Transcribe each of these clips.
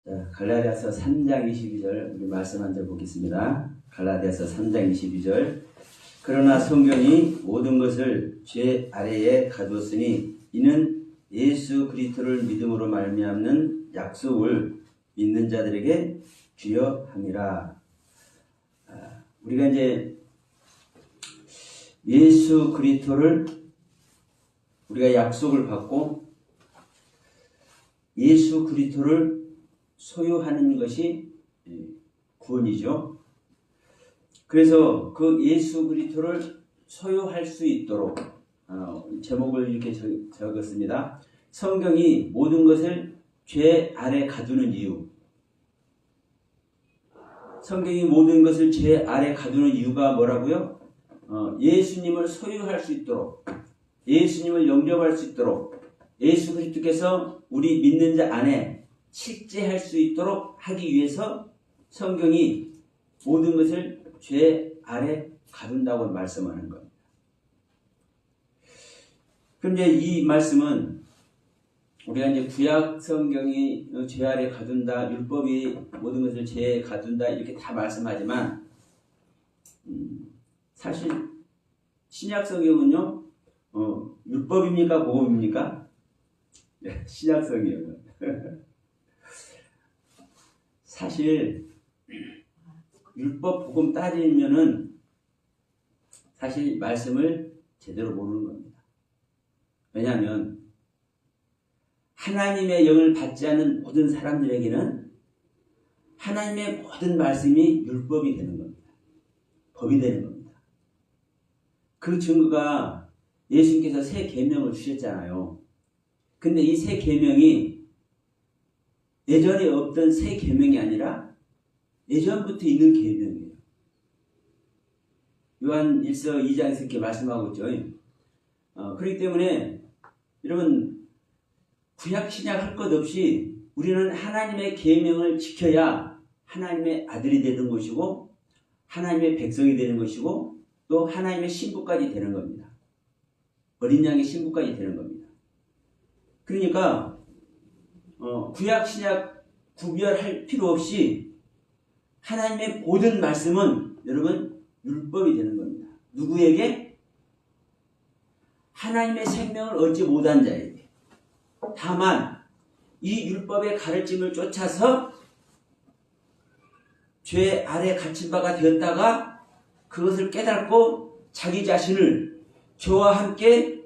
갈라디아서 3장 22절 우리 말씀 한 절 보겠습니다. 갈라디아서 3장 22절. 그러나 성경이 모든 것을 죄 아래에 가두었으니 이는 예수 그리스도를 믿음으로 말미암는 약속을 믿는 자들에게 주여함이라. 우리가 이제 예수 그리스도를 우리가 약속을 받고 예수 그리스도를 소유하는 것이 구원이죠. 그래서 그 예수 그리스도를 소유할 수 있도록 제목을 이렇게 적었습니다. 성경이 모든 것을 죄 아래 가두는 이유. 성경이 모든 것을 죄 아래 가두는 이유가 뭐라고요? 예수님을 소유할 수 있도록, 예수님을 영접할 수 있도록, 예수 그리스도께서 우리 믿는 자 안에 실제할 수 있도록 하기 위해서 성경이 모든 것을 죄 아래 가둔다고 말씀하는 겁니다. 그런데 이 말씀은 우리가 이제 구약 성경이 죄 아래 가둔다, 율법이 모든 것을 죄에 가둔다 이렇게 다 말씀하지만 사실 신약 성경은요 율법입니까 복음입니까? 네, 신약 성경은 사실 율법 복음 따지면은 사실 말씀을 제대로 모르는 겁니다. 왜냐하면 하나님의 영을 받지 않는 모든 사람들에게는 하나님의 모든 말씀이 율법이 되는 겁니다. 법이 되는 겁니다. 그 증거가 예수님께서 새 계명을 주셨잖아요. 근데 이 새 계명이 예전에 없던 새 계명이 아니라 예전부터 있는 계명이에요. 요한 1서 2장에서 이렇게 말씀하고 있죠. 그렇기 때문에 여러분 구약 신약 할 것 없이 우리는 하나님의 계명을 지켜야 하나님의 아들이 되는 것이고 하나님의 백성이 되는 것이고 또 하나님의 신부까지 되는 겁니다. 어린 양의 신부까지 되는 겁니다. 그러니까 구약 신약 구별할 필요 없이 하나님의 모든 말씀은 여러분 율법이 되는 겁니다. 누구에게? 하나님의 생명을 얻지 못한 자에게. 다만 이 율법의 가르침을 쫓아서 죄 아래 갇힌 바가 되었다가 그것을 깨닫고 자기 자신을 죄와 함께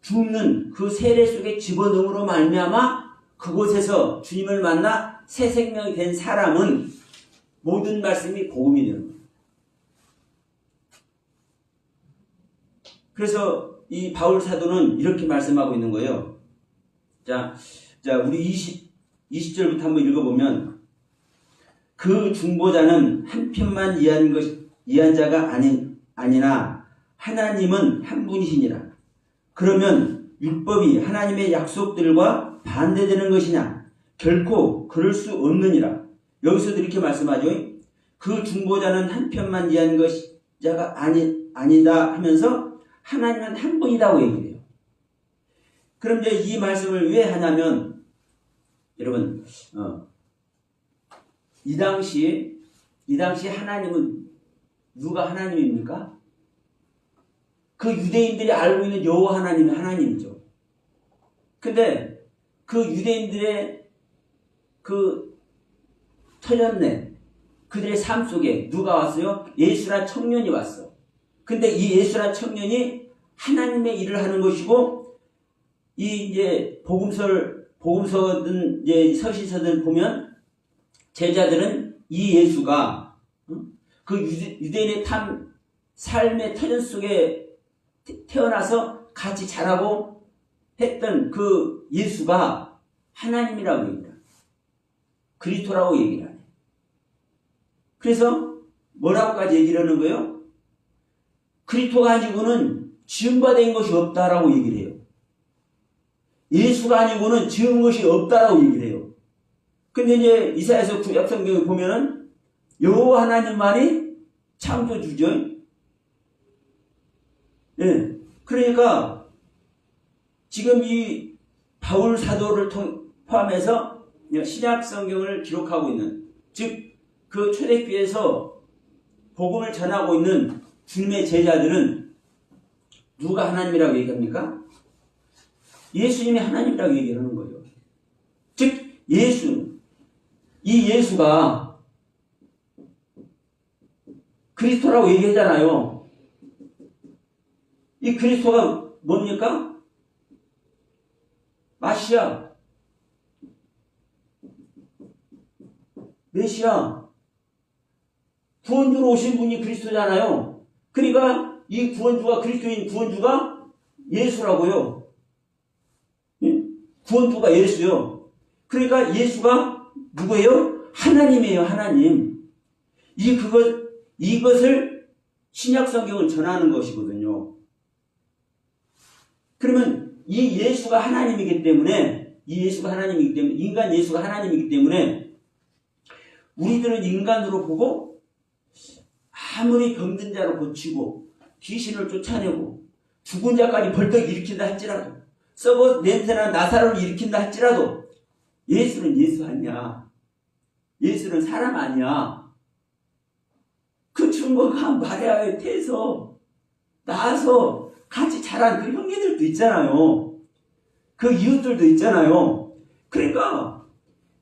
죽는 그 세례 속에 집어넣음으로 말미암아 그곳에서 주님을 만나 새 생명이 된 사람은 모든 말씀이 복음이 되는 겁니다. 그래서 이 바울 사도는 이렇게 말씀하고 있는 거예요. 자 우리 20절부터 한번 읽어보면 그 중보자는 한편만 이한 자가 아니나 하나님은 한 분이시니라. 그러면 율법이 하나님의 약속들과 반대되는 것이냐? 결코 그럴 수 없느니라. 여기서도 이렇게 말씀하죠. 그 중보자는 한편만 이한 자가 아니다 하면서 하나님은 한 분이라고 얘기해요. 그럼 이제 이 말씀을 왜 하냐면 여러분 이 당시 하나님은 누가 하나님입니까? 그 유대인들이 알고 있는 여호와 하나님이 하나님이죠. 근데 그 유대인들의 그 터전내 그들의 삶 속에 누가 왔어요? 예수란 청년이 왔어. 근데 이 예수란 청년이 하나님의 일을 하는 것이고 이 이제 복음서든 이제 서신서든 보면 제자들은 이 예수가 그 유대인의 삶의 터전 속에 태어나서 같이 자라고 했던 그 예수가 하나님이라고 얘기합니다. 그리스도라고 얘기를 하네. 그래서 뭐라고까지 얘기를 하는 거예요? 그리스도가 아니고는 지음받은 것이 없다라고 얘기를 해요. 예수가 아니고는 지은 것이 없다라고 얘기를 해요. 근데 이제 이사야서 구약 성경에 보면은 여호와 하나님만이 창조주죠. 예. 그러니까 지금 이 바울 사도를 포함해서 신약 성경을 기록하고 있는, 즉 그 초대교회에서 복음을 전하고 있는 주님의 제자들은 누가 하나님이라고 얘기합니까? 예수님이 하나님이라고 얘기하는 거예요. 즉 이 예수가 그리스도라고 얘기했잖아요. 이 그리스도가 뭡니까? 마시아, 메시아, 구원주로 오신 분이 그리스도잖아요. 그러니까 이 구원주가, 그리스도인 구원주가 예수라고요. 구원주가 예수요. 그러니까 예수가 누구예요? 하나님이에요. 하나님. 이것을 신약 성경을 전하는 것이거든요. 그러면 이 예수가 하나님이기 때문에, 인간 예수가 하나님이기 때문에 우리들은 인간으로 보고 아무리 병든 자를 고치고 귀신을 쫓아내고 죽은 자까지 벌떡 일으킨다 할지라도, 썩어 냄새나 나사로를 일으킨다 할지라도 예수는 예수 아니야. 예수는 사람 아니야. 그 증거가 마리아의 태에서 나와서 같이 자란 그 형제들도 있잖아요. 그 이웃들도 있잖아요.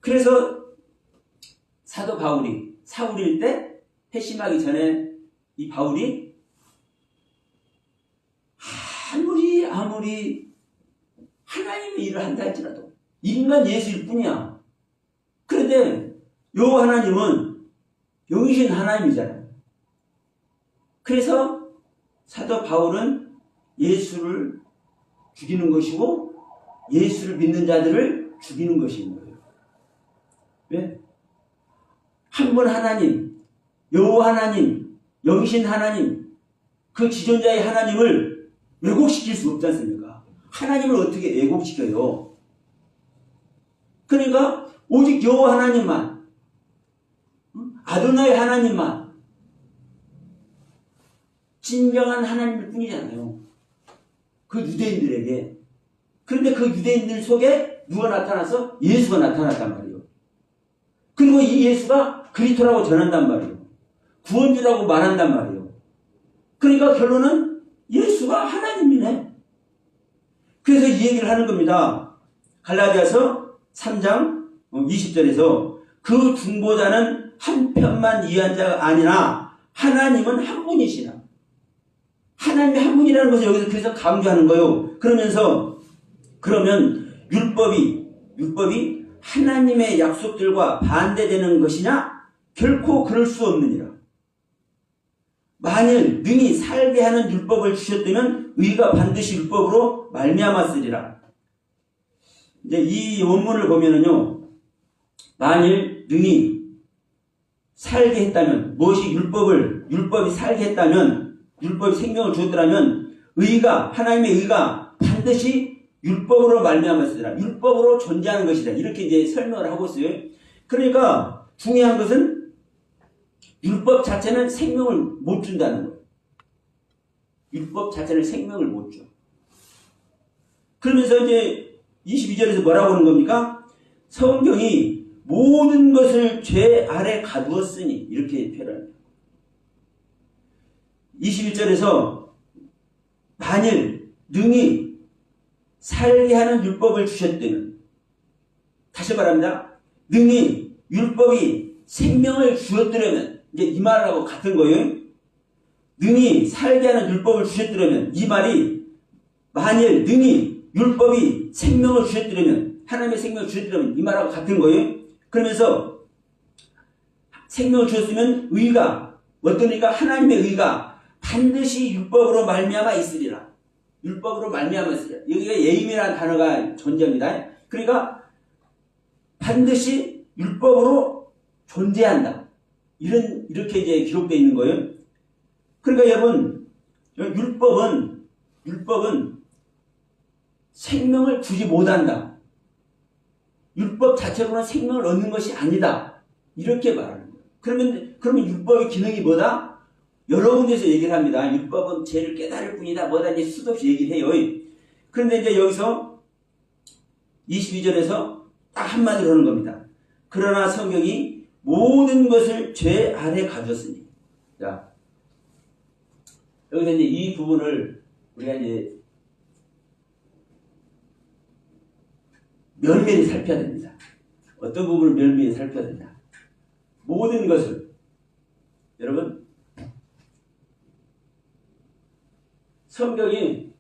그래서 사도 바울이 사울일 때 회심하기 전에 이 바울이 아무리 하나님의 일을 한다 할지라도 인간 예수일 뿐이야. 그런데 요 하나님은 영이신 하나님이잖아요. 그래서 사도 바울은 예수를 죽이는 것이고 예수를 믿는 자들을 죽이는 것인 거예요. 왜? 한 분 하나님, 여호와 하나님, 영이신 하나님, 그 지존자의 하나님을 왜곡시킬 수 없지 않습니까? 하나님을 어떻게 왜곡시켜요? 그러니까 오직 여호와 하나님만, 아도나의 하나님만 진정한 하나님일 뿐이잖아요. 그 유대인들에게. 그런데 그 유대인들 속에 누가 나타나서? 예수가 나타났단 말이에요. 그리고 이 예수가 그리스도라고 전한단 말이에요. 구원주라고 말한단 말이에요. 그러니까 결론은 예수가 하나님이네. 그래서 이 얘기를 하는 겁니다. 갈라디아서 3장 20절에서 그 중보자는 한편만 이해한 자가 아니라 하나님은 한 분이시나. 하나님이 한 분이라는 것을 여기서 그래서 강조하는 거예요. 그러면 율법이 하나님의 약속들과 반대되는 것이냐? 결코 그럴 수 없느니라. 만일 능히 살게 하는 율법을 주셨다면 의가 반드시 율법으로 말미암았으리라. 이제 이 원문을 보면은요, 만일 능히 살게 했다면, 무엇이 율법이 살게 했다면, 율법이 생명을 주었더라면, 하나님의 의가 반드시 율법으로 말미암았으리라. 율법으로 존재하는 것이다. 이렇게 이제 설명을 하고 있어요. 그러니까 중요한 것은 율법 자체는 생명을 못 준다는 거예요. 율법 자체는 생명을 못 줘. 그러면서 이제 22절에서 뭐라고 하는 겁니까? 성경이 모든 것을 죄 아래 가두었으니 이렇게 표현합니다. 21절에서 만일 능히 살게 하는 율법을 주셨다면, 다시 말합니다. 능히 율법이 생명을 주었더라면, 이제 이 말하고 같은 거예요. 능히 살게 하는 율법을 주셨더라면, 이 말이 만일 능히 율법이 생명을 주셨더라면, 하나님의 생명을 주셨더라면 이 말하고 같은 거예요. 그러면서 생명을 주셨으면 어떠니까 하나님의 의가 반드시 율법으로 말미암아 있으리라. 율법으로 말미암아 있으리라. 여기가 예임이라는 단어가 존재합니다. 그러니까 반드시 율법으로 존재한다. 이렇게 이제 기록되어 있는 거예요. 그러니까 여러분, 율법은 생명을 주지 못한다. 율법 자체로는 생명을 얻는 것이 아니다. 이렇게 말하는 거예요. 그러면 율법의 기능이 뭐다? 여러 군데서 얘기를 합니다. 율법은 죄를 깨달을 뿐이다. 뭐다 이제 수도 없이 얘기를 해요. 그런데 이제 여기서 22절에서 딱 한마디로 하는 겁니다. 그러나 성경이 모든 것을 죄 아래 가졌으니. 자, 여기서 이제 이 부분을 우리가 이제 면밀히 살펴야 됩니다. 어떤 부분을 면밀히 살펴야 된다. 모든 것을. 여러분, 성경이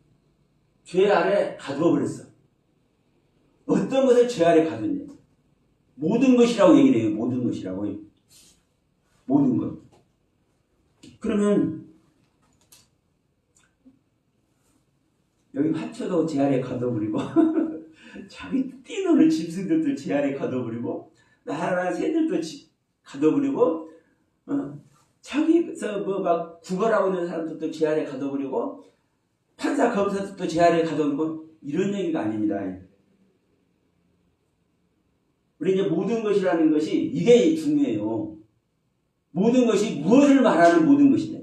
죄 아래 가두어 버렸어. 어떤 것을 죄 아래 가두냐. 모든 것이라고 얘기를 해요. 모든 것이라고. 모든 것. 그러면 여기 화초도 죄 아래 가둬버리고 자기 뛰노는 짐승들도 죄 아래 가둬버리고 나라나 새들도 가둬버리고 자기서 뭐 막 구걸하고 있는 사람들도 죄 아래 가둬버리고 판사 검사들도 죄 아래 가둬버리고 이런 얘기가 아닙니다. 우리 이제 모든 것이라는 것이 이게 중요해요. 모든 것이 무엇을 말하는 모든 것이냐.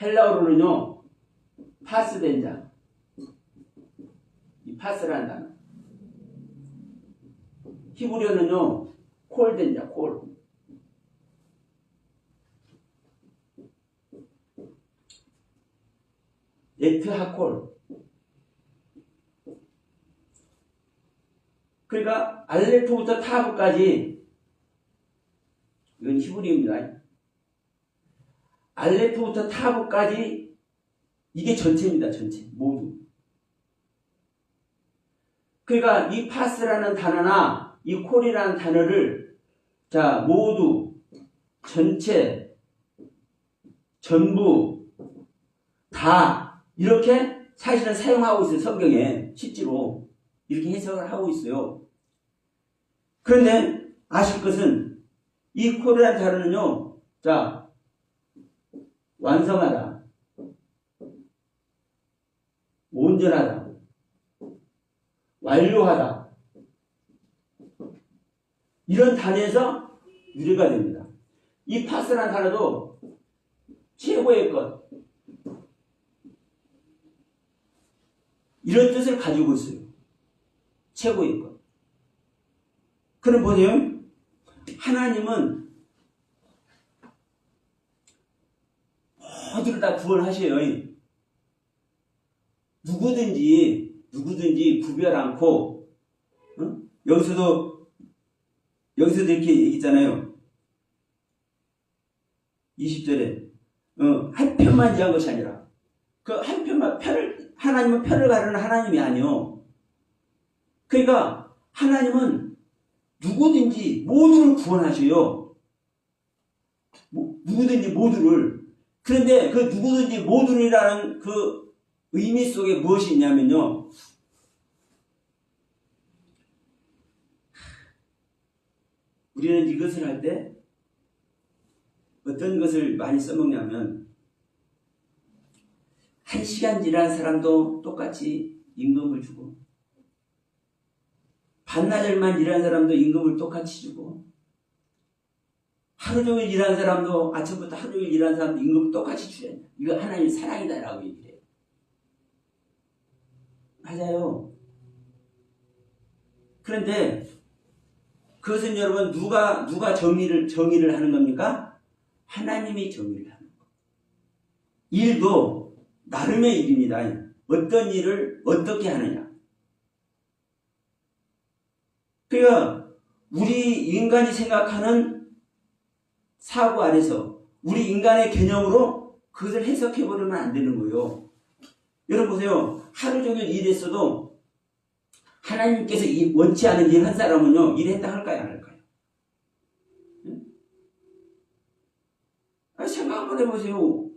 헬라어로는요, 파스된자. 이 파스라는 단어. 히브리어는요, 콜된자, 콜. 에트하콜. 그러니까 알레프부터 타브까지 이건 히브리어입니다. 알레프부터 타브까지 이게 전체입니다. 전체 모두. 그러니까 이 파스라는 단어나 이 콜이라는 단어를 자 모두 전체 전부 다 이렇게 사실은 사용하고 있어요. 성경에 실제로 이렇게 해석을 하고 있어요. 그런데 아실 것은 이 콜이라는 단어는요. 자 완성하다, 온전하다, 완료하다 이런 단어에서 유래가 됩니다. 이 파스라는 단어도 최고의 것 이런 뜻을 가지고 있어요. 최고의 것. 그럼 보세요. 하나님은 모두를 다 구원하셔요. 누구든지 구별 않고 여기서도 이렇게 얘기했잖아요. 20절에 한 편만 지한 것이 아니라 그 한 편만 하나님은 편을 가르는 하나님이 아니요. 그러니까 하나님은 누구든지 모두를 구원하셔요. 누구든지 모두를. 그런데 그 누구든지 모두라는 그 의미 속에 무엇이 있냐면요. 우리는 이것을 할 때 어떤 것을 많이 써먹냐면 1시간 일한 사람도 똑같이 임금을 주고 반나절만 일한 사람도 임금을 똑같이 주고 하루 종일 일한 사람도 아침부터 하루 종일 일한 사람도 임금을 똑같이 주려. 이거 하나님의 사랑이다라고 얘기를 해요. 맞아요. 그런데 그것은 여러분 누가 정의를 하는 겁니까? 하나님이 정의를 하는 거. 일도 나름의 일입니다. 어떤 일을 어떻게 하느냐. 그러니까 우리 인간이 생각하는 사고 안에서 우리 인간의 개념으로 그것을 해석해버리면 안 되는 거예요. 여러분 보세요. 하루 종일 일했어도 하나님께서 원치 않은 일 한 사람은요. 일했다 할까요? 안 할까요? 생각 한번 해보세요.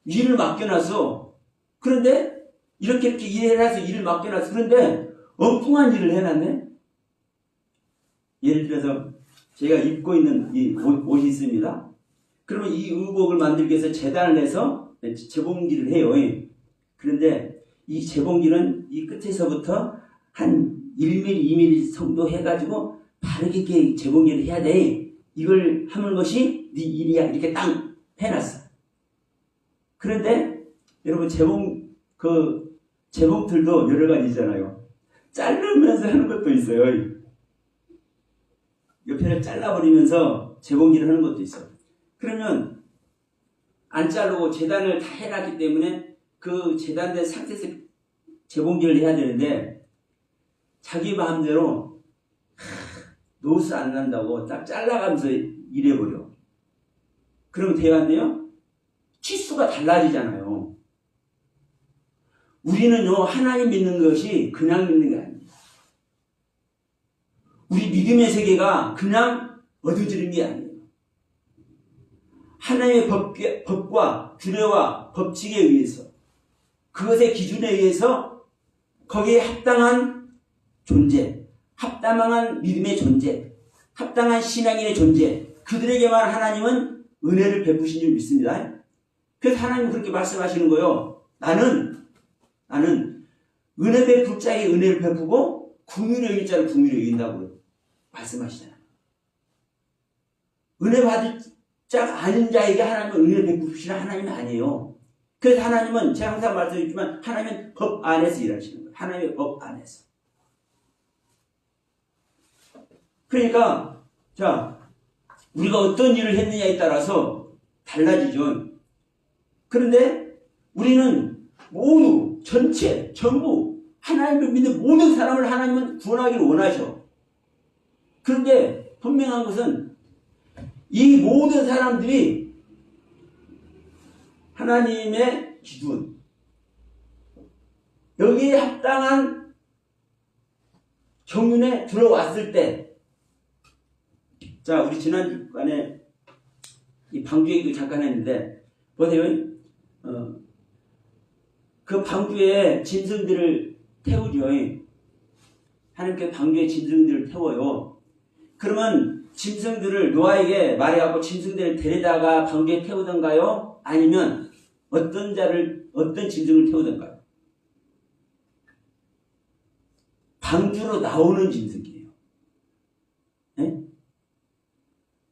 일을 맡겨놨어. 그런데 이렇게 일해놔서 일을 맡겨놨어. 그런데 엉뚱한 일을 해놨네. 예를 들어서 제가 입고 있는 이 옷이 있습니다. 그러면 이 의복을 만들기 위해서 재단을 해서 재봉질을 해요. 그런데 이 재봉질은 이 끝에서부터 한 1mm, 2mm 정도 해가지고 바르게 이렇게 재봉질을 해야 돼. 이걸 하는 것이 네 일이야. 이렇게 딱 해놨어. 그런데 여러분 그 제목들도 여러 가지잖아요. 자르면서 하는 것도 있어요. 옆에를 잘라버리면서 재봉질을 하는 것도 있어요. 그러면 안 자르고 재단을 다 해놨기 때문에 그 재단된 상태에서 재봉질을 해야 되는데 자기 마음대로 노스 안 난다고 딱 잘라가면서 일해버려. 그러면 돼야 안 돼요? 치수가 달라지잖아요. 우리는요, 하나님 믿는 것이 그냥 믿는 게 아닙니다. 우리 믿음의 세계가 그냥 얻어지는 게 아니에요. 하나님의 법과 규례와 법칙에 의해서, 그것의 기준에 의해서 거기에 합당한 존재, 합당한 믿음의 존재, 합당한 신앙인의 존재, 그들에게만 하나님은 은혜를 베푸신 줄 믿습니다. 그래서 하나님은 그렇게 말씀하시는 거예요. 나는 은혜 베풀 자에게 은혜를 베푸고 긍휼히 여길 자를 긍휼히 여긴다고 말씀하시잖아요. 은혜 받을 자가 아닌 자에게 하나님은 은혜를 베푸시는 하나님이 아니에요. 그래서 하나님은 제가 항상 말씀드리지만 하나님은 법 안에서 일하시는 거예요. 하나님의 법 안에서. 그러니까 자, 우리가 어떤 일을 했느냐에 따라서 달라지죠. 그런데 우리는 모두 전체 전부 하나님을 믿는 모든 사람을 하나님은 구원하기를 원하셔. 그런데 분명한 것은 이 모든 사람들이 하나님의 기준, 여기에 합당한 경륜에 들어왔을 때, 자, 우리 지난주간에 이 방주 얘기도 잠깐 했는데, 보세요. 그 방주에 짐승들을 태우죠. 하나님께 방주에 짐승들을 태워요. 그러면 짐승들을 노아에게 말해갖고 짐승들을 데려다가 방주에 태우던가요? 아니면 어떤 짐승을 태우던가요? 방주로 나오는 짐승이에요. 네?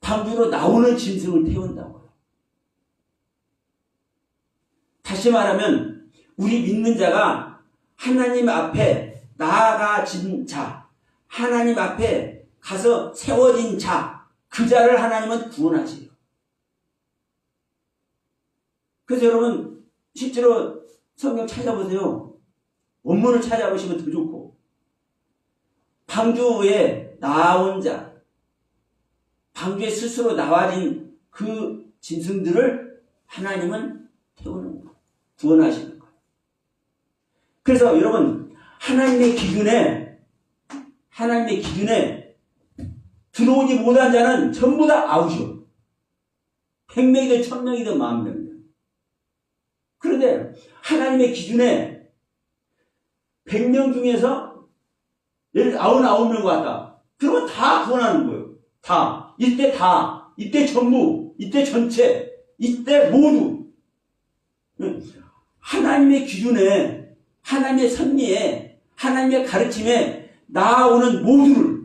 방주로 나오는 짐승을 태운다고요. 다시 말하면 우리 믿는 자가 하나님 앞에 나아가진 자, 하나님 앞에 가서 세워진 자, 그 자를 하나님은 구원하세요. 그래서 여러분 실제로 성경 찾아보세요. 원문을 찾아보시면 더 좋고, 방주에 나온 자, 방주에 스스로 나와진 그 짐승들을 하나님은 태우는 거예요. 구원하시는 거예요. 그래서 여러분 하나님의 기준에 들어오지 못한 자는 전부 다 아웃이요. 100명이든 1000명이든 10,000명이든. 그런데 하나님의 기준에 100명 중에서 예를 들어 99명 왔다. 그러면 다 구원하는 거예요. 다. 이때 전부, 이때 전체, 이때 모두. 하나님의 기준에, 하나님의 섭리에, 하나님의 가르침에 나아오는 모두를,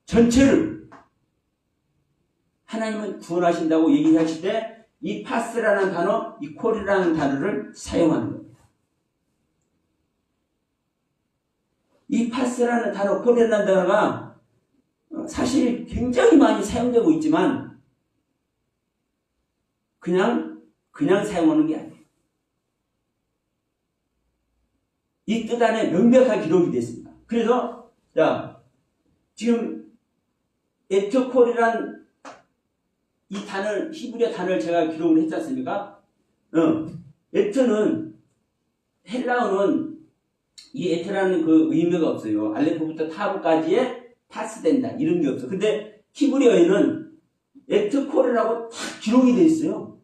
전체를 하나님은 구원하신다고 얘기하실 때 이 파스라는 단어, 이 콜이라는 단어를 사용하는 겁니다. 이 파스라는 단어, 콜이라는 단어가 사실 굉장히 많이 사용되고 있지만 그냥 사용하는 게 아니에요. 이 뜻 안에 명백한 기록이 됐습니다. 그래서 자, 지금 에트콜이란 이 단어, 히브리어 단어를 제가 기록을 했지 않습니까? 에트는, 헬라어는 이 에트라는 그 의미가 없어요. 알레포부터 타브까지에 파스된다 이런 게 없어. 근데 히브리어에는 에트콜이라고 다 기록이 돼 있어요.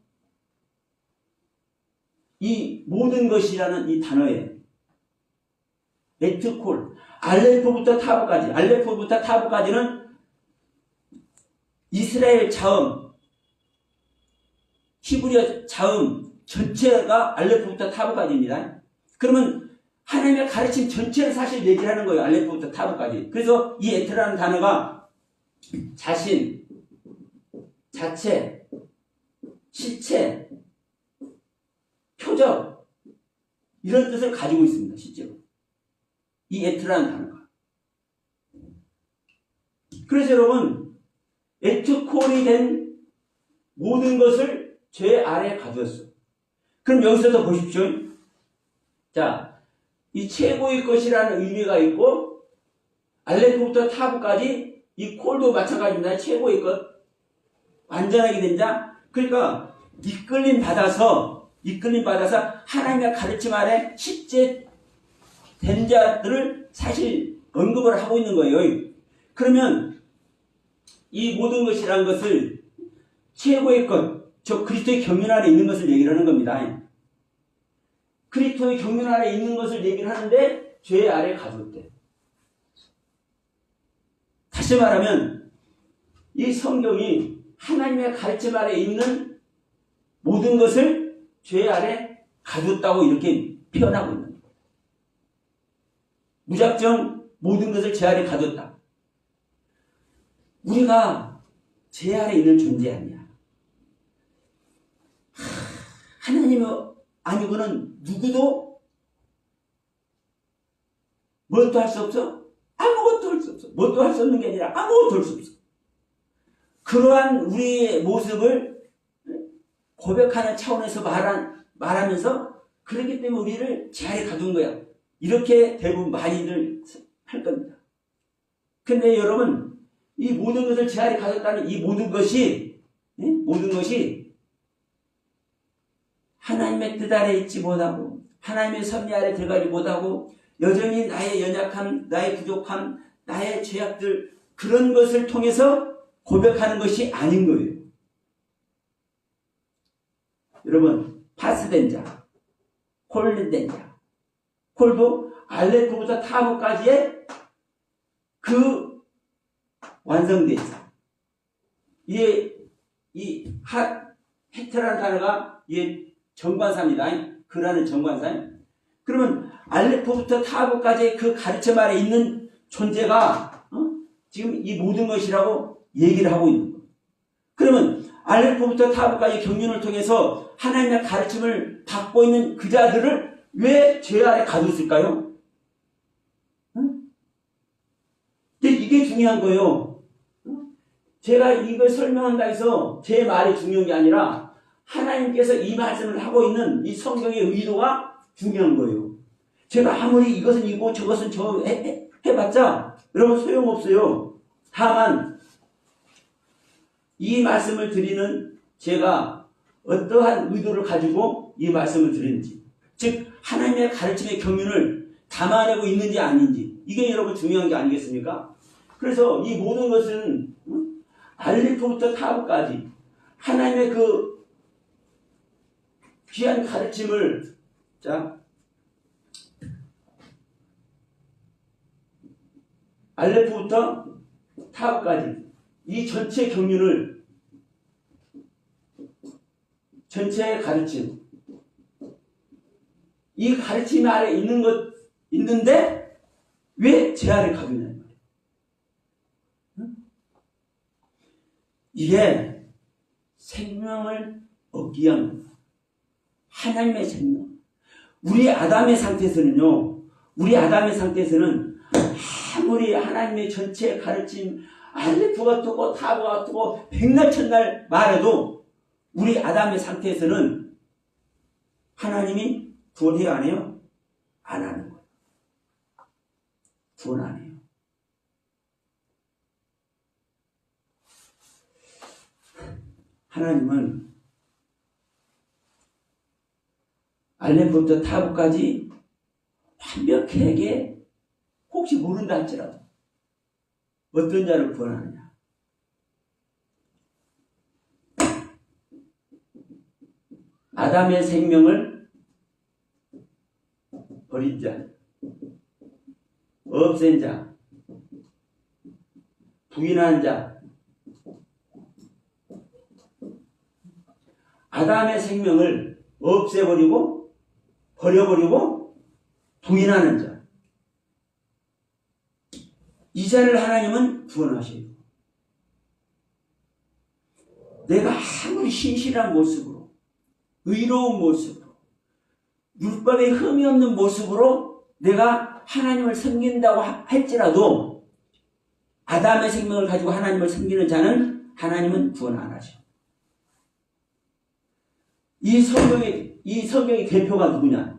이 모든 것이라는 이 단어에 에트콜, 알레포부터 타브까지는 이스라엘 자음, 히브리어 자음 전체가 알레포부터 타브까지입니다. 그러면 하나님의 가르침 전체를 사실 얘기를 하는 거예요. 알레포부터 타브까지. 그래서 이 에트라는 단어가 자신, 자체, 실체, 표적, 이런 뜻을 가지고 있습니다. 실제로. 이 에트라는 단어가. 그래서 여러분, 에트콜이 된 모든 것을 죄 아래 가두었어. 그럼 여기서도 보십시오. 자, 이 최고의 것이라는 의미가 있고, 알레프부터 타브까지 이 콜도 마찬가지입니다. 최고의 것. 완전하게 된 자. 그러니까, 이끌림 받아서 하나님의 가르침 아래 실제 된 자들을 사실 언급을 하고 있는 거예요. 그러면 이 모든 것이라는 것을 최고의 것, 저 그리스도의 경륜 아래 있는 것을 얘기를 하는 겁니다. 그리스도의 경륜 아래 있는 것을 얘기를 하는데 죄 아래 가뒀대. 다시 말하면 이 성경이 하나님의 가르침 아래 있는 모든 것을 죄 아래 가뒀다고 이렇게 표현하고 있는 거예요. 무작정 모든 것을 죄 아래 가뒀다. 우리가 죄 아래 있는 존재 아니야. 하나님이 아니고는 누구도 뭣도 할 수 없어? 아무것도 할 수 없어. 뭣도 할 수 없는 게 아니라 아무것도 할 수 없어. 그러한 우리의 모습을 고백하는 차원에서 말하면서 그렇기 때문에 우리를 죄 아래 가둔 거야. 이렇게 대부분 많이들 할 겁니다. 근데 여러분, 이 모든 것을 죄 아래 가졌다는 이 모든 것이 하나님의 뜻 아래 있지 못하고 하나님의 섭리 아래 들어가지 못하고 여전히 나의 연약함, 나의 부족함, 나의 죄악들 그런 것을 통해서 고백하는 것이 아닌 거예요. 여러분, 파스된 자, 콜된 자, 콜도 알레프부터 타브까지의 그 완성돼 있어. 이 헤트라는 단어가 정관사입니다. 그라는 정관사. 그러면 알레프부터 타브까지의 그 가르침 아래 있는 존재가 지금 이 모든 것이라고 얘기를 하고 있는 거예요. 그러면 알레프부터 타브까지 경륜을 통해서 하나님의 가르침을 받고 있는 그 자들을 왜 죄 아래 가뒀을까요? 근데 이게 중요한 거예요. 제가 이걸 설명한다 해서 제 말이 중요한 게 아니라 하나님께서 이 말씀을 하고 있는 이 성경의 의도가 중요한 거예요. 제가 아무리 이것은 이고 저것은 저 해봤자 여러분 소용없어요. 다만 이 말씀을 드리는 제가 어떠한 의도를 가지고 이 말씀을 드리는지, 즉 하나님의 가르침의 경륜을 담아내고 있는지 아닌지, 이게 여러분 중요한 게 아니겠습니까? 그래서 이 모든 것은 알레프부터 타브까지 하나님의 그 귀한 가르침을 알레프부터 타브까지 이 전체 경륜을, 전체의 가르침, 이 가르침 아래 있는데 왜 제 아래 가두냐는 말이에요. 이게 생명을 얻기 위한 겁니다. 하나님의 생명. 우리 아담의 상태에서는요, 아무리 하나님의 전체 가르침, 알레프가 뜨고 타브가 뜨고 백날 천날 말해도 우리 아담의 상태에서는 하나님이 구원해야 안 해요? 안 하는 거예요. 구원 안 해요. 하나님은 알레프부터 타브까지 완벽하게 혹시 모른다 할지라도 어떤 자를 구원하느냐. 아담의 생명을 버린 자, 없앤 자, 부인한 자, 아담의 생명을 없애버리고 버려버리고 부인하는 자, 이 자를 하나님은 구원하셔요. 내가 아무리 신실한 모습으로, 의로운 모습으로, 율법에 흠이 없는 모습으로 내가 하나님을 섬긴다고 할지라도 아담의 생명을 가지고 하나님을 섬기는 자는 하나님은 구원 안 하죠. 이 성경의 대표가 누구냐?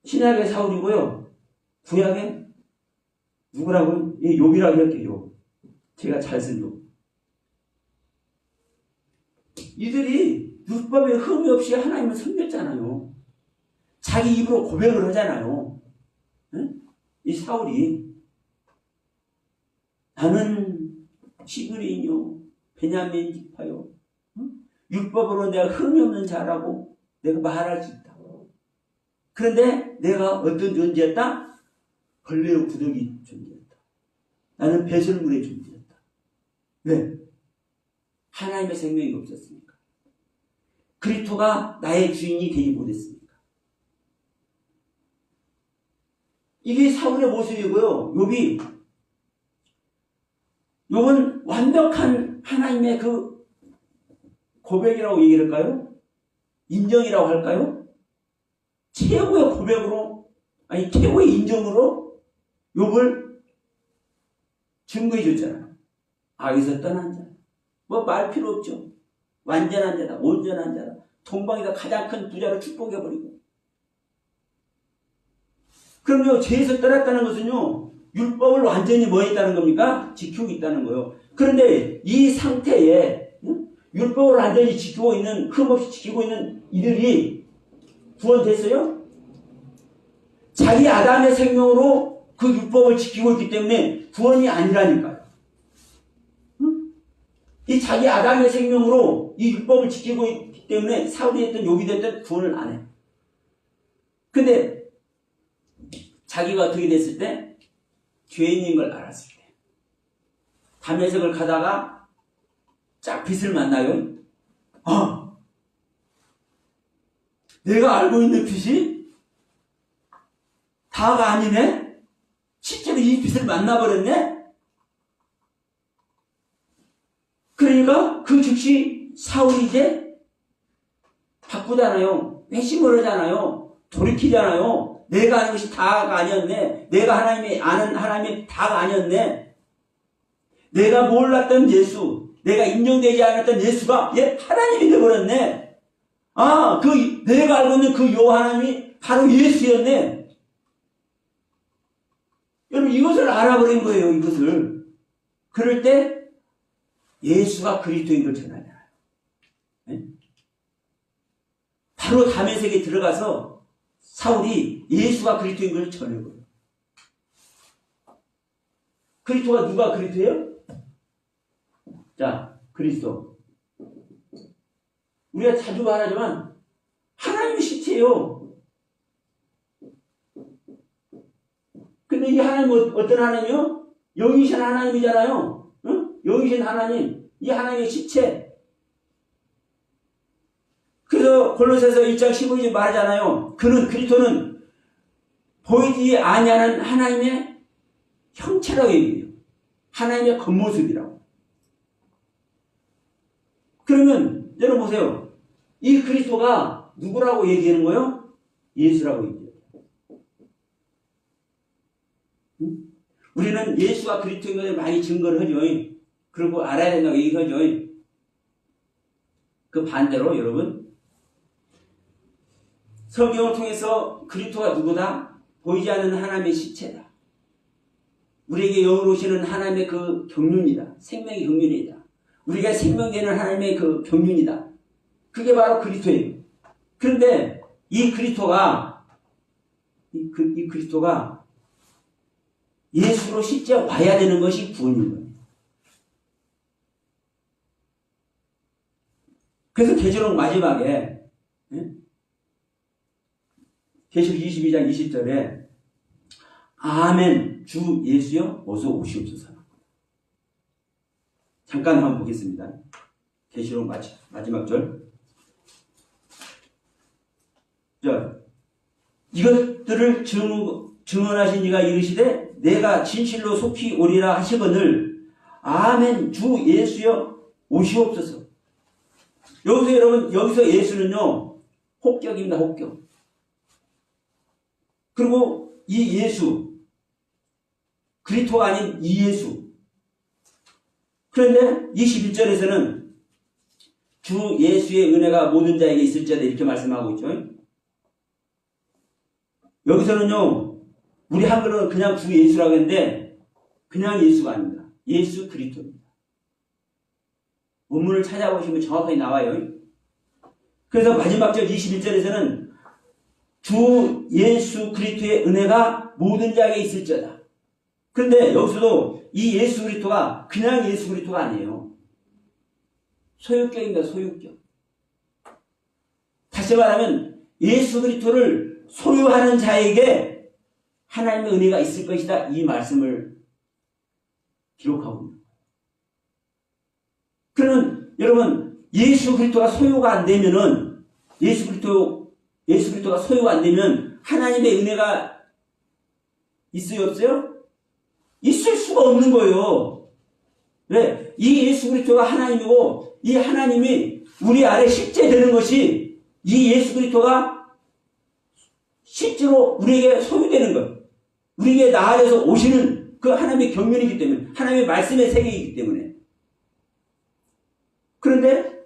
신약의 사울이고요. 구약의 누구라고요? 욥이라고 할게요. 제가 잘 쓴 욥. 이들이 율법에 흠이 없이 하나님을 섬겼잖아요. 자기 입으로 고백을 하잖아요. 응? 이 사울이 나는 시브리인요 베냐민 지파요. 응? 율법으로 내가 흠이 없는 자라고 내가 말할 수 있다. 그런데 내가 어떤 존재였다? 벌레의 구덩이 존재였다. 나는 배설물의 존재였다. 왜? 하나님의 생명이 없었으니까. 그리스도가 나의 주인이 되지 못했으니까. 이게 사울의 모습이고요. 욥은 완벽한 하나님의 그 고백이라고 얘기할까요? 인정이라고 할까요? 최고의 고백으로, 아니 최고의 인정으로 욥을 증거해 줬잖아요. 악에서 떠난 자. 뭐 말 필요 없죠. 완전한 자다, 온전한 자다. 동방에서 가장 큰 부자로 축복해버리고. 그럼요, 죄에서 떠났다는 것은요, 율법을 완전히 뭐 했다는 겁니까? 지키고 있다는 거예요. 그런데 이 상태에 율법을 완전히 지키고 있는, 흠없이 지키고 있는 이들이 구원됐어요? 자기 아담의 생명으로 그 율법을 지키고 있기 때문에 구원이 아니라니까요. 이 자기 아담의 생명으로 이 율법을 지키고 있기 때문에 사울이 됐든 욥이 됐든 구원을 안 해. 근데 자기가 어떻게 됐을 때? 죄인인 걸 알았을 때. 담에색을 가다가 짝 빛을 만나요. 내가 알고 있는 빛이 다가 아니네? 실제로 이 빛을 만나버렸네? 그러니까 그 즉시 사울이 이제 바꾸잖아요. 회심을 하잖아요. 돌이키잖아요. 내가 아는 것이 다가 아니었네. 내가 하나님이 아는 하나님이 다가 아니었네. 내가 몰랐던 예수, 내가 인정되지 않았던 예수가 하나님이 되어버렸네. 내가 알고 있는 그 요 하나님이 바로 예수였네. 여러분, 이것을 알아버린 거예요, 이것을. 그럴 때 예수가 그리스도인 걸 전하잖아요. 네? 바로 다메섹에 들어가서 사울이 예수가 그리스도인 걸 전해버려요. 그리스도가 누가 그리스도예요? 자, 그리스도. 우리가 자주 말하지만 하나님의 실체예요. 근데 이 하나님은 어떤 하나님이요? 영이신 하나님이잖아요. 영이신 하나님, 이 하나님의 실체. 그래서 골로새서 1장 15절 말하잖아요. 그리스도는 보이지 아니하는 하나님의 형체라고 얘기해요. 하나님의 겉모습이라고. 그러면 여러분 보세요. 이 그리스도가 누구라고 얘기하는 거예요? 예수라고 얘기해요. 우리는 예수가 그리스도인 것을 많이 증거를 하죠. 그리고 알아야 된다고 얘기하죠. 그 반대로 여러분, 성경을 통해서 그리스도가 누구다? 보이지 않는 하나님의 실체다. 우리에게 영으로 오시는 하나님의 그 경륜이다. 생명의 경륜이다. 우리가 생명되는 하나님의 그 경륜이다. 그게 바로 그리스도예요. 그런데 이 그리스도가 예수로 실제 와야 되는 것이 구원인 거예요. 그래서 계시록 마지막에 계시록 22장 20절에 아멘 주 예수여 어서 오시옵소서. 잠깐 한번 보겠습니다. 계시록 마지막 절. 자, 이것들을 증언하신 이가 이르시되 내가 진실로 속히 오리라 하시거늘 아멘 주 예수여 오시옵소서. 여기서 여러분, 여기서 예수는요 혹격입니다. 혹격. 그리고 이 예수, 그리스도가 아닌 이 예수. 그런데 21절에서는 주 예수의 은혜가 모든 자에게 있을지어다 이렇게 말씀하고 있죠. 여기서는요, 우리 한글은 그냥 주 예수라고 했는데 그냥 예수가 아닙니다. 예수 그리스도입니다. 원문을 찾아보시면 정확하게 나와요. 그래서 마지막 절 21절에서는 주 예수 그리스도의 은혜가 모든 자에게 있을지어다. 그런데 여기서도 이 예수 그리스도가 그냥 예수 그리스도가 아니에요. 소유격입니다. 소유격. 다시 말하면 예수 그리스도를 소유하는 자에게 하나님의 은혜가 있을 것이다. 이 말씀을 기록하고 있는 거예요. 그러면 여러분 예수 그리스도가 소유가 안 되면은 예수 그리스도가 소유가 안 되면 하나님의 은혜가 있어요, 없어요? 있을 수가 없는 거예요. 왜? 이 예수 그리스도가 하나님이고 이 하나님이 우리 안에 실제되는 것이 이 예수 그리스도가 실제로 우리에게 소유되는 것, 우리에게 나아져서 오시는 그 하나님의 경륜이기 때문에, 하나님의 말씀의 세계이기 때문에. 그런데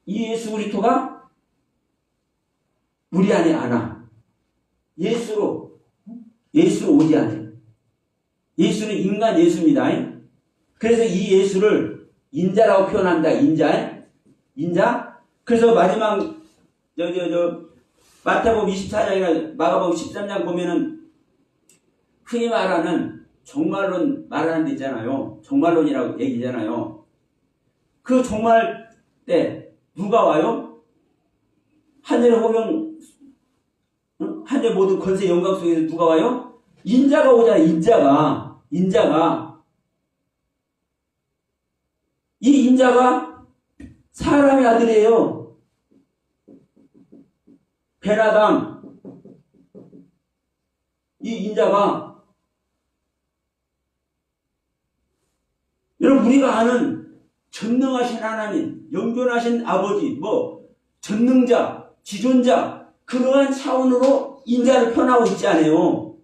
이 예수 그리스도가 우리 안에 안 와. 예수로 오지 않아요. 예수는 인간 예수입니다. 그래서 이 예수를 인자라고 표현한다. 인자. 그래서 마지막 마태복음 24장이나 마가복음 13장 보면은 흔히 말하는 종말론 말하는 데 있잖아요. 종말론이라고 얘기잖아요. 그 종말 때 누가 와요? 하늘의 호명, 하늘 모든 권세 영광 속에서 누가 와요? 인자가 오잖아요. 인자가. 이 인자가 사람의 아들이에요. 베나담. 이 인자가 여러분 우리가 아는 전능하신 하나님, 영존하신 아버지, 전능자, 지존자 그러한 차원으로 인자를 표현하고 있지 않아요.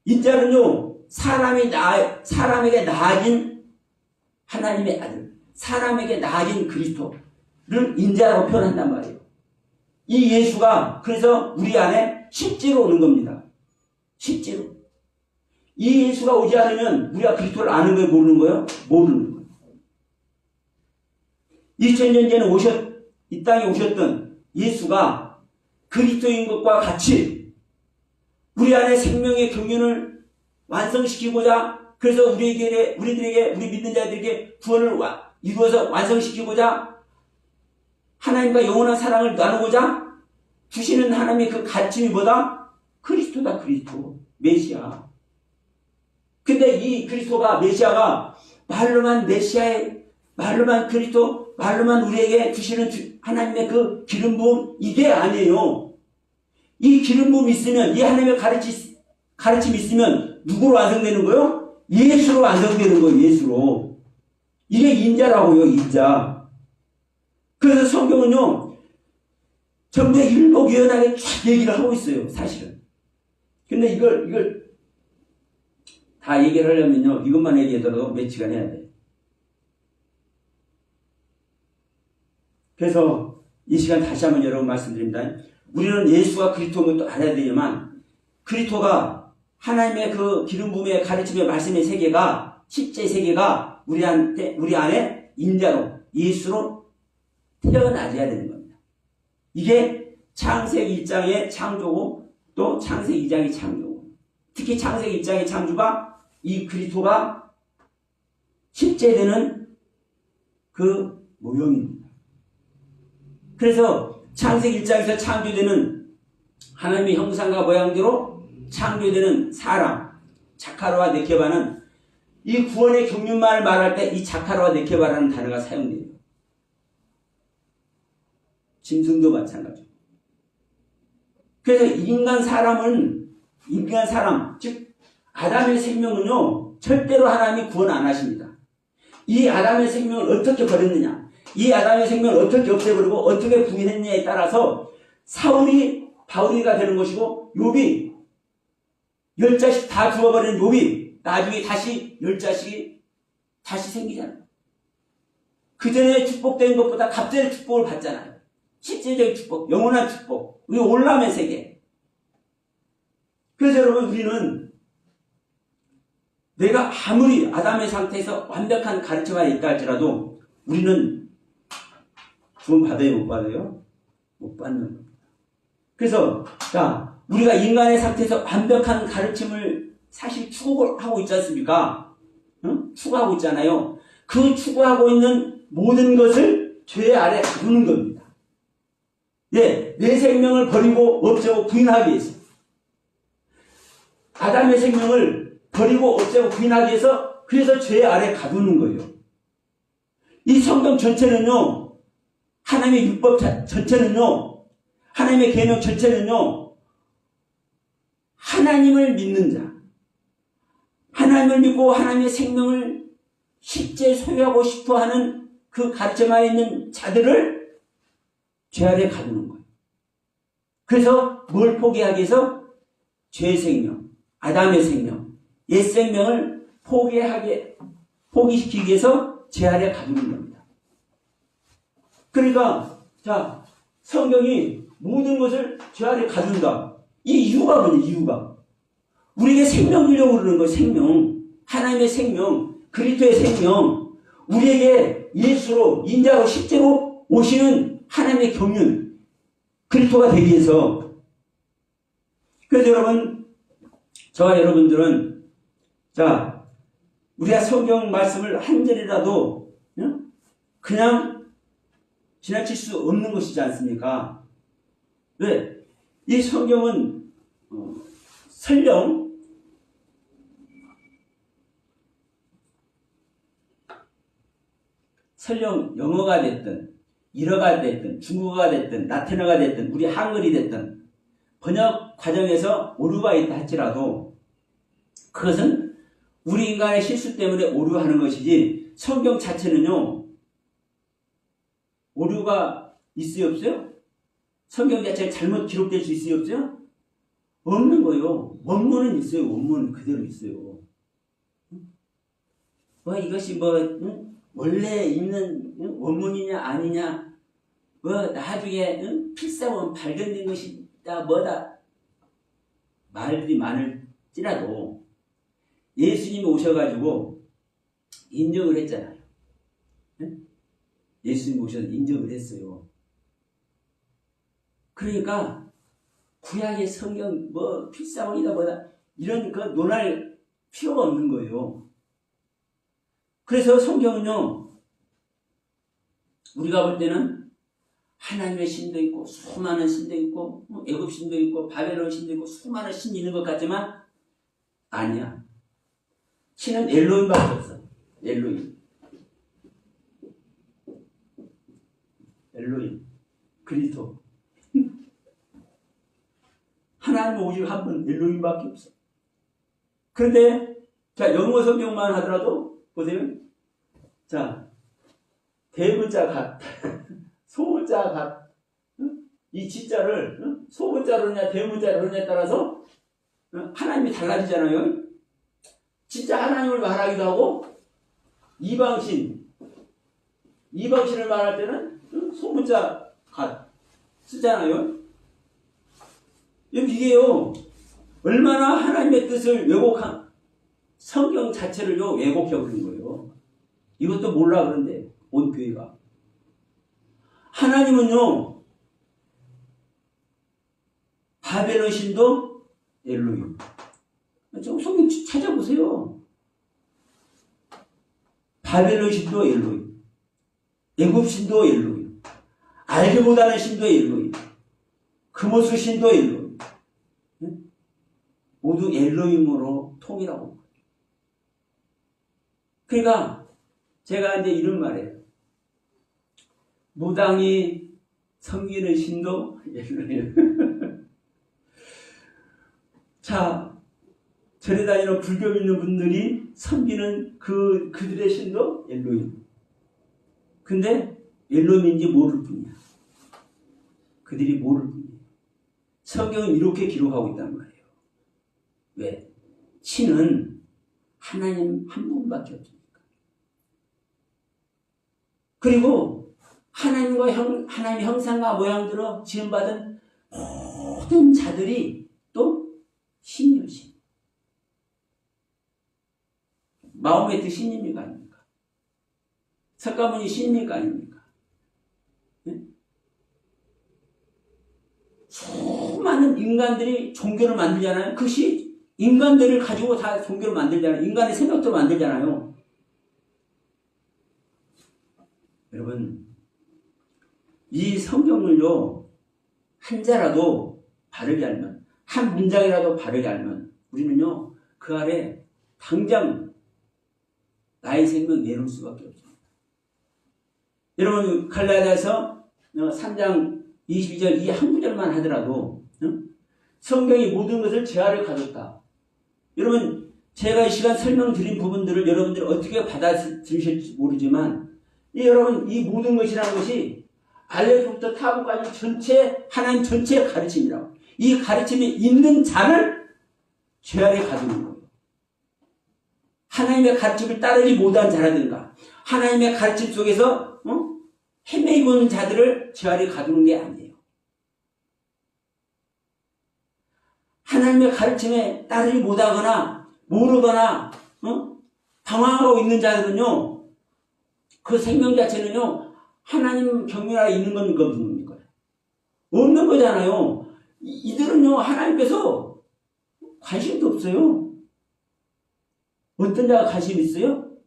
인자는요 사람에게 나아진 하나님의 아들, 사람에게 나아진 그리스도를 인자라고 표현한단 말이에요. 이 예수가 그래서 우리 안에 실제로 오는 겁니다. 실제로. 이 예수가 오지 않으면 우리가 그리스도를 아는 거예요? 모르는 거예요? 모르는 거예요. 2000년 전에 이 땅에 오셨던 예수가 그리스도인 것과 같이 우리 안에 생명의 경륜을 완성시키고자, 그래서 우리 믿는 자들에게 구원을 이루어서 완성시키고자 하나님과 영원한 사랑을 나누고자 주시는 하나님의 그 가르침이 뭐다? 그리스도다. 그리스도. 메시아. 근데 이 그리스도가, 메시아가 말로만 그리스도, 말로만 우리에게 주시는 하나님의 그 기름 부음, 이게 아니에요. 이 기름 부음이 있으면, 이 하나님의 가르침이 있으면 누구로 완성되는 거예요? 예수로 완성되는 거예요. 예수로. 이게 인자라고요. 인자. 그래서 성경은요 전부 일목요연하게 쫙 얘기를 하고 있어요. 사실은. 근데 이걸 다 얘기를 하려면요 이것만 얘기하더라도 몇 시간 해야 돼요. 그래서 이 시간 다시 한번 여러분 말씀드립니다. 우리는 예수가 그리스도인 것도 알아야 되지만 그리스도가 하나님의 그 기름 부음의 가르침의 말씀의 세계가, 실제 세계가 우리 안에 인자로, 예수로 태어나야 되는 겁니다. 이게 창세기 1장의 창조고 또 창세기 2장의 창조고, 특히 창세기 1장의 창조가 이 그리스도가 실제되는 그 모형입니다. 그래서 창세기 1장에서 창조되는 하나님의 형상과 모양대로 창조되는 사람, 자카르와 네케바는 이 구원의 경륜만을 말할 때 이 자카르와 네케바라는 단어가 사용돼요. 짐승도 마찬가지고. 그래서 인간 사람, 즉 아담의 생명은요 절대로 하나님이 구원 안 하십니다. 이 아담의 생명을 어떻게 버렸느냐? 이 아담의 생명을 어떻게 없애버리고 어떻게 부인했냐에 따라서 사울이 바울이가 되는 것이고 욥이 10자식 다 죽어버린 욥이 나중에 다시 10자식이 다시 생기잖아요. 그 전에 축복된 것보다 갑자기 축복을 받잖아요. 실제적인 축복, 영원한 축복, 우리 올라맨 세계. 그래서 여러분 우리는 내가 아무리 아담의 상태에서 완벽한 가르침가 있다 할지라도 우리는 구원 받아요, 못 받아요? 못 받는 겁니다. 그래서 자, 우리가 인간의 상태에서 완벽한 가르침을 사실 추구를 하고 있지 않습니까? 응? 추구하고 있잖아요. 그 추구하고 있는 모든 것을 죄 아래 두는 겁니다. 예, 내 생명을 버리고 없애고 부인하기 위해서. 아담의 생명을 버리고 없애고 부인하기 위해서 그래서 죄 아래 가두는 거예요. 이 성경 전체는요, 하나님의 율법 전체는요, 하나님의 계명 전체는요, 하나님을 믿는 자, 하나님을 믿고 하나님의 생명을 실제 소유하고 싶어하는 그 가르침하에 있는 자들을 죄 아래 가두는 거예요. 그래서 뭘 포기하기 위해서? 죄의 생명, 아담의 생명, 옛 생명을 포기시키기 위해서 죄 아래 가두는 겁니다. 그러니까 자, 성경이 모든 것을 죄 아래 가둔다. 이 이유가 뭐냐? 이유가 우리에게 생명 주려고 그러는 거예요. 생명, 하나님의 생명, 그리스도의 생명, 우리에게 예수로 인자하고 실제로 오시는 하나님의 경륜, 그리스도가 되기 위해서. 그래서 여러분, 저와 여러분들은 자, 우리가 성경 말씀을 한 절이라도 그냥 지나칠 수 없는 것이지 않습니까? 왜? 이 성경은 설령 영어가 됐든 일어가 됐든 중국어가 됐든 라틴어가 됐든 우리 한글이 됐든 번역 과정에서 오류가 있다 할지라도 그것은 우리 인간의 실수 때문에 오류하는 것이지 성경 자체는요 오류가 있어요 없어요? 성경 자체가 잘못 기록될 수 있어요 없어요? 없는 거예요. 원문은 있어요. 원문은 그대로 있어요. 뭐 이것이 뭐 원래 있는 원문이냐 아니냐 뭐 나중에 필사본 발견된 것이다 뭐다 말들이 많을지라도 예수님이 오셔가지고 인정을 했잖아요. 예수님이 오셔서 인정을 했어요. 그러니까 구약의 성경 뭐 필사본이다 뭐다 이런 그 논할 필요가 없는 거예요. 그래서 성경은요 우리가 볼 때는 하나님의 신도 있고 수많은 신도 있고 애굽 신도 있고 바벨론 신도 있고 수많은 신이 있는 것 같지만 아니야. 신은 엘로힘밖에 없어. 엘로힘 그리스도 하나님 오직 한 분 엘로힘밖에 없어. 그런데 자 영어 성경만 하더라도 보세요. 자 대문자 갓 소문자 갓 이 진자를 소문자로냐 대문자로냐에 따라서 하나님이 달라지잖아요. 진짜 하나님을 말하기도 하고 이방신을 말할 때는 소문자 갓 쓰잖아요. 이게요 얼마나 하나님의 뜻을 왜곡한 성경 자체를요 왜곡해버린 거예요. 이것도 몰라 그런데 온 교회가 하나님은요 바벨론 신도 엘로힘. 좀 성경 찾아보세요. 바벨론 신도 엘로힘, 애굽 신도 엘로힘, 알지 못하는 신도 엘로힘, 그모스 신도 엘로힘. 모두 엘로힘으로 통일하고. 그러니까 제가 이제 이런 말이에요. 무당이 섬기는 신도 엘로힘. 자, 절에 다니는 불교 믿는 분들이 섬기는 그들의 신도 엘로힘. 근데 멜로인지 모를 뿐이야. 그들이 모를 뿐이에요. 성경은 이렇게 기록하고 있단 말이에요. 왜? 신은 하나님 한 분밖에 없으니까. 그리고 하나님의 형상과 모양대로 지음받은 모든 자들이 또 신이요, 신. 마음의 뜻 신입니까? 아닙니까? 석가모니 신입니까? 아닙니까? 네? 수많은 인간들이 종교를 만들잖아요. 그것이 인간들을 가지고 다 종교를 만들잖아요. 인간의 생각도 만들잖아요. 여러분, 이 성경을요, 한자라도 바르게 알면, 한 문장이라도 바르게 알면, 우리는요, 그 아래 당장 나의 생명 내놓을 수밖에 없습니다. 여러분, 갈라디아서 3장 22절 이 한 구절만 하더라도, 성경이 모든 것을 제 아래 가졌다. 여러분, 제가 이 시간 설명드린 부분들을 여러분들이 어떻게 받아들이실지 모르지만, 여러분, 이 모든 것이라는 것이 알레부터 타부까지 전체, 하나님 전체의 가르침이라고. 이 가르침이 있는 자를 죄 아래 가두는 거예요. 하나님의 가르침을 따르지 못한 자라든가, 하나님의 가르침 속에서 헤매이고 있는 자들을 죄 아래 가두는 게 아니에요. 하나님의 가르침에 따르지 못하거나 모르거나 방황하고 있는 자들은요, 그 생명 자체는요, 하나님 경륜 아래 있는 겁니까? 없는 겁니까? 없는 거잖아요. 이들은요, 하나님께서 관심도 없어요. 어떤 자가 관심 있어요?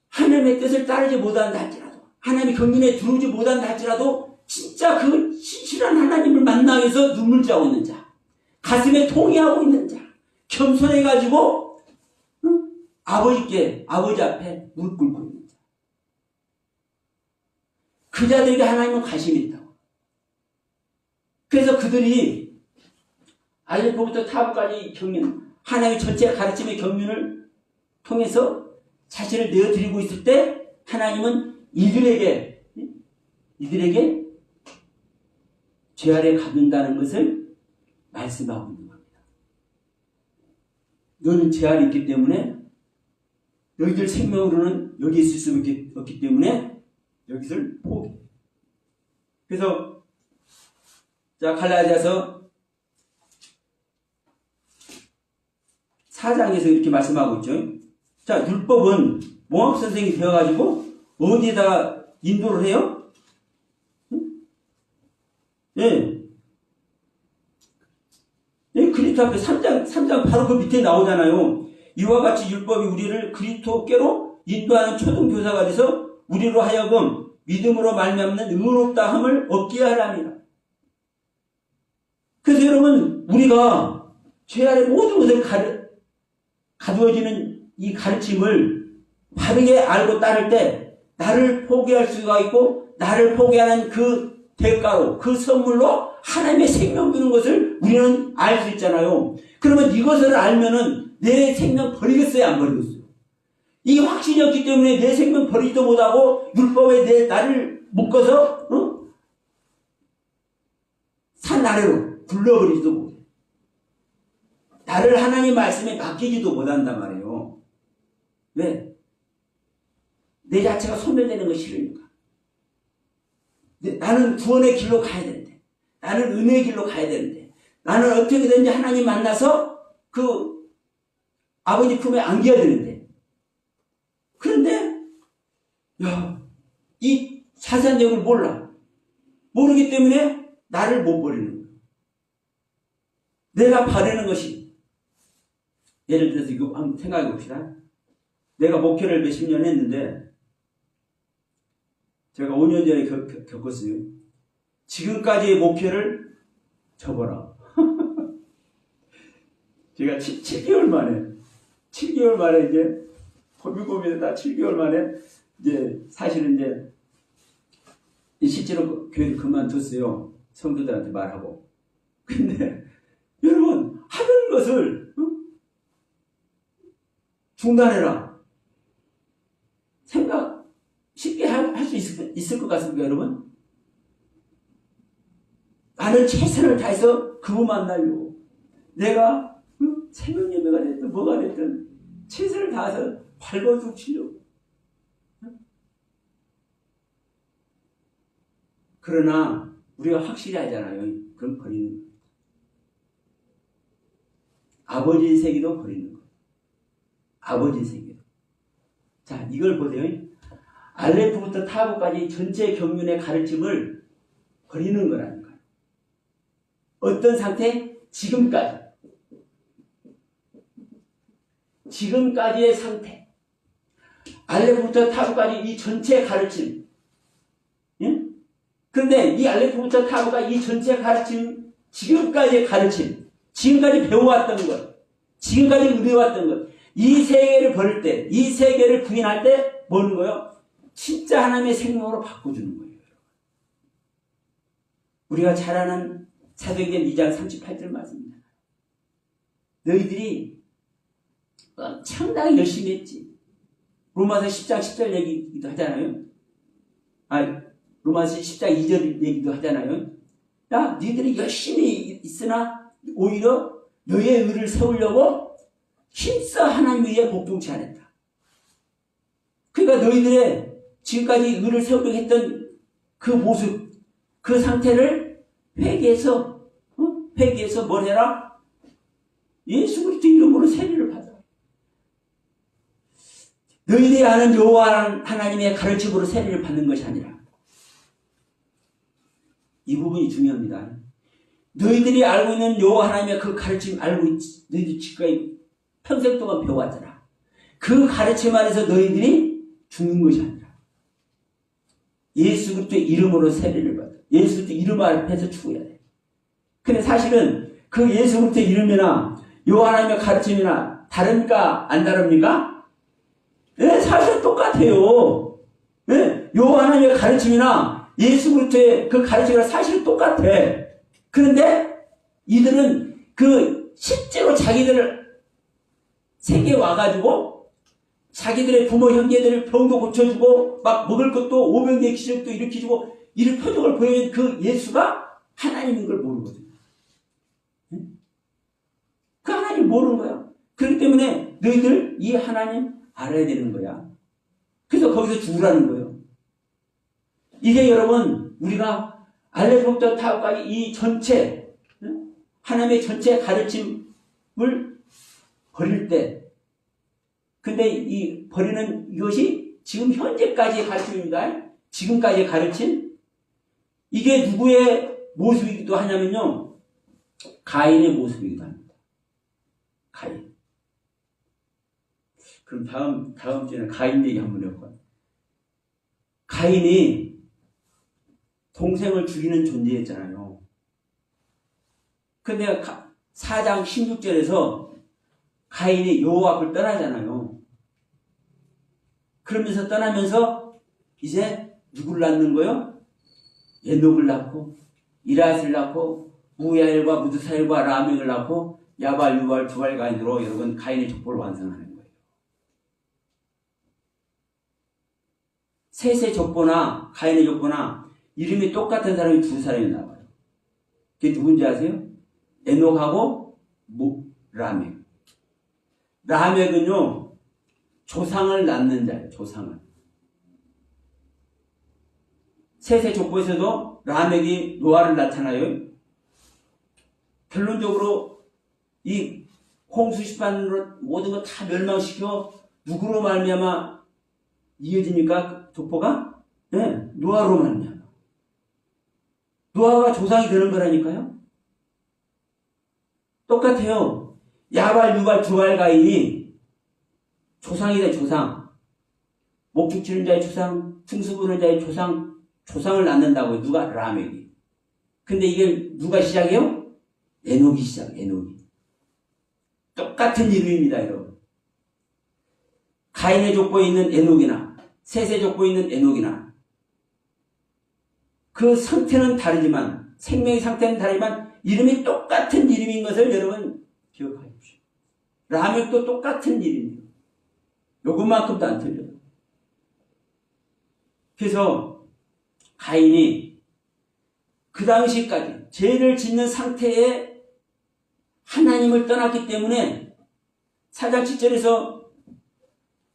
하나님의 뜻을 따르지 못한다 할지라도, 하나님의 경륜에 들어오지 못한다 할지라도, 진짜 그 신실한 하나님을 만나기 위해서 눈물 짜고 있는 자, 가슴에 통회하고 있는 자, 겸손해가지고 아버지 앞에 무릎 꿇고 있는 자. 그 자들에게 하나님은 관심이 있다고. 그래서 그들이 알레포부터 타부까지 경륜, 하나님의 전체 가르침의 경륜을 통해서 자신을 내어드리고 있을 때 하나님은 이들에게 죄 아래 가둔다는 것을 말씀하고 있는 겁니다. 너는 죄 아래 있기 때문에 너희들 생명으로는 여기 있을 수 없기 때문에 여기를 포기해. 그래서 자, 갈라디아서 4장에서 이렇게 말씀하고 있죠. 자, 율법은 몽학 선생이 되어가지고 어디에다가 인도를 해요? 예. 예, 그리스도 앞에 3장 바로 그 밑에 나오잖아요. 이와 같이 율법이 우리를 그리스도께로 인도하는 초등교사가 돼서 우리로 하여금 믿음으로 말미암는 의롭다함을 얻게 하라니라. 그래서 여러분, 우리가 죄 아래 모든 것을 가두어지는 이 가르침을 바르게 알고 따를 때 나를 포기할 수가 있고, 나를 포기하는 그 대가로, 그 선물로 하나님의 생명 주는 것을 우리는 알 수 있잖아요. 그러면 이것을 알면은 내 생명 버리겠어요, 안 버리겠어요? 이게 확신이 없기 때문에 내 생명 버리지도 못하고 율법에 나를 묶어서 산 아래로 굴러버리지도 못해. 나를 하나님 말씀에 맡기지도 못한단 말이에요. 왜? 내 자체가 소멸되는 것이 싫으니까. 나는 구원의 길로 가야 되는데, 나는 은혜의 길로 가야 되는데, 나는 어떻게든지 하나님 만나서 그 아버지 품에 안겨야 되는데, 그런데 이 사산적을 모르기 때문에 나를 못 버리는 거예요. 내가 바라는 것이, 예를 들어서 이거 한번 생각해 봅시다. 내가 목회를 몇십 년 했는데 제가 5년 전에 겪었어요. 지금까지의 목회를 접어라. 제가 7개월 만에 이제 고민고민하다 7개월 만에 이제 사실은 이제 실제로 교회를 그만뒀어요. 성도들한테 말하고. 근데 여러분, 하는 것을 중단해라. 생각 쉽게 할 수 있을 것 같습니까, 여러분? 나는 최선을 다해서 그분 만나려고. 내가 새벽 예배가 됐든 뭐가 됐든 최선을 다해서 밟아주시려고. 그러나 우리가 확실히 알잖아요. 그럼 버리는 거예요. 아버지 세계도 버리는 거예요. 아버지 세계도. 자, 이걸 보세요. 알레프부터 타브까지 전체 경륜의 가르침을 버리는 거라니까요. 어떤 상태? 지금까지. 지금까지의 상태. 알레프부터 타브까지 이 전체 가르침. 예? 그런데 이 알레프부터 타브가 이 전체 가르침, 지금까지의 가르침, 지금까지 배워왔던 것, 지금까지 누려왔던 것, 이 세계를 버릴 때, 이 세계를 부인할 때 뭐는 거예요? 진짜 하나님의 생명으로 바꿔주는 거예요. 우리가 잘 아는 사도행전 2장 38절 말씀입니다. 너희들이 상당히 열심히 했지. 로마서 10장 10절 얘기도 하잖아요. 로마서 10장 2절 얘기도 하잖아요. 야, 너희들이 열심히 있으나 오히려 너희의 의를 세우려고 힘써 하나님 위에 복종치 않았다. 그러니까 너희들의 지금까지 의를 세우려고 했던 그 모습, 그 상태를 회개해서 뭘 해라? 예수 그리스도 이름으로 세례를 받아. 너희들이 아는 여호와 하나님의 가르침으로 세례를 받는 것이 아니라, 이 부분이 중요합니다. 너희들이 알고 있는 여호와 하나님의 그 가르침 알고 있지. 너희들 지금까지 평생 동안 배워왔잖아. 그 가르침 안에서 너희들이 죽는 것이 아니라 예수 그리스도의 이름으로 세례를 받아. 예수 그리스도 이름 앞에서 죽어야 돼. 근데 사실은 그 예수 그리스도의 이름이나 여호와 하나님의 가르침이나 다릅니까? 안 다릅니까? 네, 사실 똑같아요. 네, 여호와 하나님의 가르침이나 예수 그리스도의 그 가르침이랑 사실 똑같아. 그런데 이들은 그 실제로 자기들 세계에 와가지고 자기들의 부모 형제들을 병도 고쳐주고 막 먹을 것도 오병이의 기적도 일으켜주고 이런 표적을 보여준 그 예수가 하나님인 걸 모르거든요. 그 하나님 모르는 거야. 그렇기 때문에 너희들 이 하나님 알아야 되는 거야. 그래서 거기서 죽으라는 거예요. 이게 여러분 우리가 알레프부터 타브까지 이 전체 하나님의 전체 가르침을 버릴 때, 근데 이 버리는 이것이 지금 현재까지의 가르침입니다. 지금까지의 가르침. 이게 누구의 모습이기도 하냐면요, 가인의 모습이기도 합니다. 가인. 그럼 다음 주에는 가인 얘기 한번 해볼까요? 가인이 동생을 죽이는 존재였잖아요. 근데 4장 16절에서 가인이 여호와 앞을 떠나잖아요. 그러면서 떠나면서 이제 누구를 낳는 거요? 에녹을 낳고 이라스를 낳고 우야엘과 무드사엘과 라멕을 낳고 야발, 유발, 두발 가인으로 여러분 가인의 족보를 완성하는 거예요. 셋의 족보나 가인의 족보나 이름이 똑같은 사람이 두 사람이 나와요. 그게 누군지 아세요? 에녹하고 라멕. 라멕은요, 조상을 낳는 자예요. 조상을. 셋의 족보에서도 라멕이 노아를 낳잖아요. 결론적으로 이 홍수 심판으로 모든 거 다 멸망시켜 누구로 말미암아 이어집니까? 족보가? 네, 노아로 말미암아. 노아가 조상이 되는 거라니까요. 똑같아요. 야발, 유발, 두발, 가인이 조상이 돼, 조상. 목축 치는 자의 조상, 승수 부는 자의 조상, 조상을 낳는다고요. 누가? 라멕이. 근데 이게 누가 시작해요? 에녹이 시작, 에녹이. 똑같은 이름입니다, 여러분. 가인의 족보에 있는 에녹이나, 셋의 족보에 있는 에녹이나, 그 상태는 다르지만, 생명의 상태는 다르지만, 이름이 똑같은 이름인 것을 여러분 기억하십시오. 라멕도 똑같은 이름이에요. 요것만큼도 안 틀려요. 그래서 가인이 그 당시까지 죄를 짓는 상태에 하나님을 떠났기 때문에 4장 7절에서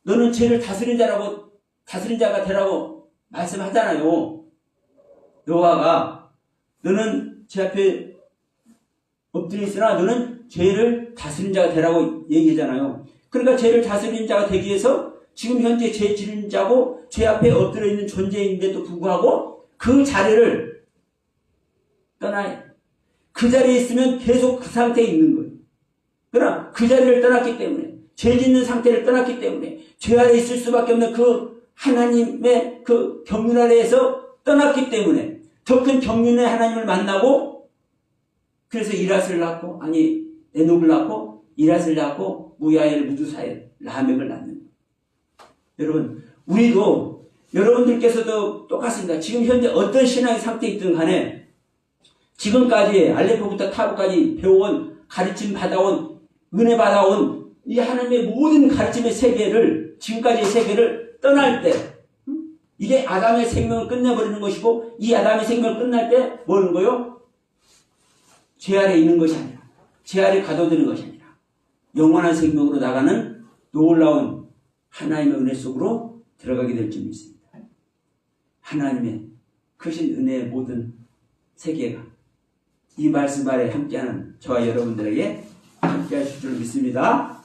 너는 죄를 다스린 자가 되라고 말씀하잖아요. 노아가 너는 제 앞에 엎드려 있으나 너는 죄를 다스린 자가 되라고 얘기하잖아요. 그러니까 죄를 다스린 자가 되기 위해서 지금 현재 죄 지른 자고 죄 앞에 엎드려 있는 존재인데도 불구하고 그 자리를 떠나야 그 자리에 있으면 계속 그 상태에 있는 거예요. 그러나 그 자리를 떠났기 때문에 죄 짓는 상태를 떠났기 때문에 죄 아래 있을 수밖에 없는 그 하나님의 그 경륜 아래에서 떠났기 때문에 더 큰 경륜의 하나님을 만나고 그래서 이랏을 낳고 에녹을 낳고 이랏을 낳고 무야엘 무두사엘 라멕을 낳는 거예요. 여러분 우리도 여러분들께서도 똑같습니다. 지금 현재 어떤 신앙의 상태에 있든 간에 지금까지 알레포부터 타고까지 배워온 가르침 받아온 은혜 받아온 이 하나님의 모든 가르침의 세계를 지금까지의 세계를 떠날 때 이게 아담의 생명을 끝내버리는 것이고 이 아담의 생명을 끝날 때 뭐는 거요? 죄 아래 있는 것이 아니라 죄 아래 가둬드는 것이 아니라 영원한 생명으로 나가는 놀라운 하나님의 은혜 속으로 들어가게 될 줄 믿습니다. 하나님의 크신 은혜의 모든 세계가 이 말씀 아래 함께하는 저와 여러분들에게 함께하실 줄 믿습니다.